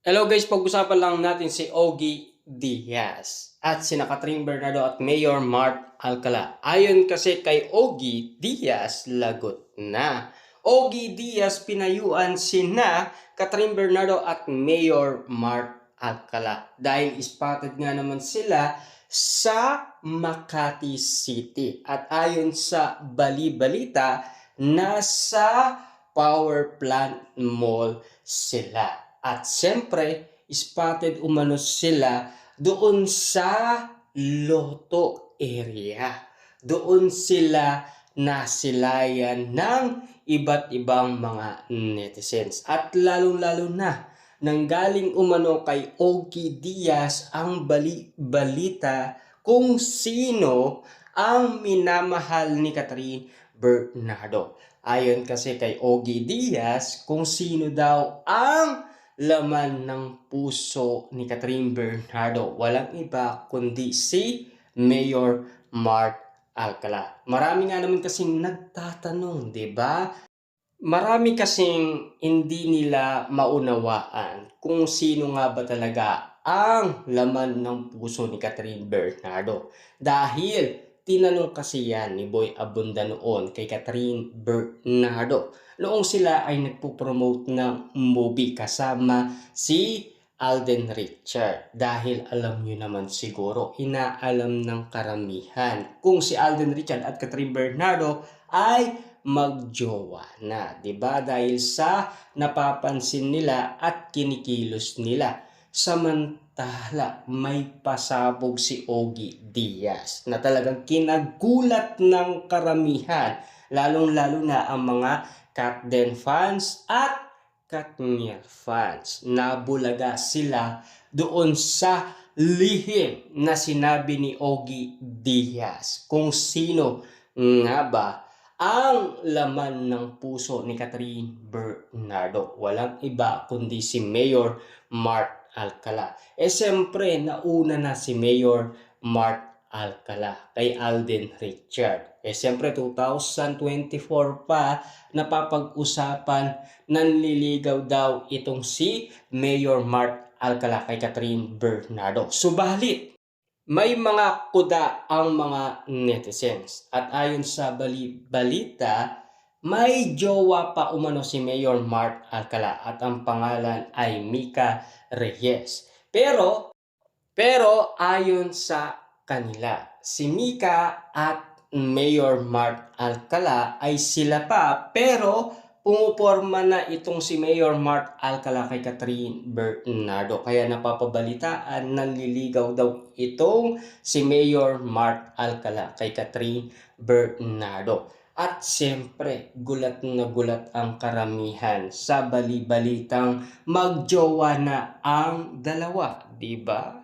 Hello guys, pag-usapan lang natin si Ogie Diaz at sina Catherine Bernardo at Mayor Mart Alcala. Ayon kasi kay Ogie Diaz, lagot na. Ogie Diaz pinayuan sina Catherine Bernardo at Mayor Mart Alcala dahil spotted nga naman sila sa Makati City. At ayon sa bali-balita, nasa power plant mall sila. At siyempre, spotted umano sila doon sa Loto area. Doon sila nasilayan ng iba't ibang mga netizens. At lalong-lalo na, nanggaling umano kay Ogie Diaz ang balita kung sino ang minamahal ni Catherine Bernardo. Ayon kasi kay Ogie Diaz, kung sino daw ang laman ng puso ni Catherine Bernardo. Walang iba kundi si Mayor Mart Alcala. Marami nga naman kasing nagtatanong, di ba? Marami kasing hindi nila maunawaan kung sino nga ba talaga ang laman ng puso ni Catherine Bernardo. Dahil tinanong kasi yan ni Boy Abunda noon kay Catherine Bernardo. Noong sila ay nagpo-promote ng movie kasama si Alden Richard. Dahil alam nyo naman siguro, inaalam ng karamihan kung si Alden Richard at Catherine Bernardo ay magjowa na, 'di ba? Dahil sa napapansin nila at kinikilos nila. Samantala, may pasabog si Ogie Diaz na talagang kinagulat ng karamihan, lalong-lalo na ang mga Katden fans at Katniel fans. Nabulaga sila doon sa lihim na sinabi ni Ogie Diaz kung sino nga ba ang laman ng puso ni Catherine Bernardo. Walang iba kundi si Mayor Mart Alcala. Siyempre, nauna na si Mayor Mart Alcala kay Alden Richard. Siyempre, 2024 pa, napapag-usapan, nanliligaw daw itong si Mayor Mart Alcala kay Catherine Bernardo. Subalit, may mga kuda ang mga netizens at ayon sa balita, may jowa pa umano si Mayor Mart Alcala at ang pangalan ay Mika Reyes. Pero ayon sa kanila, si Mika at Mayor Mart Alcala ay sila pa, pero pumuporma na itong si Mayor Mart Alcala kay Catherine Bernardo. Kaya napapabalitaan, nanliligaw daw itong si Mayor Mart Alcala kay Catherine Bernardo. At siyempre, gulat na gulat ang karamihan sa bali-balitang magjowa na ang dalawa, di ba?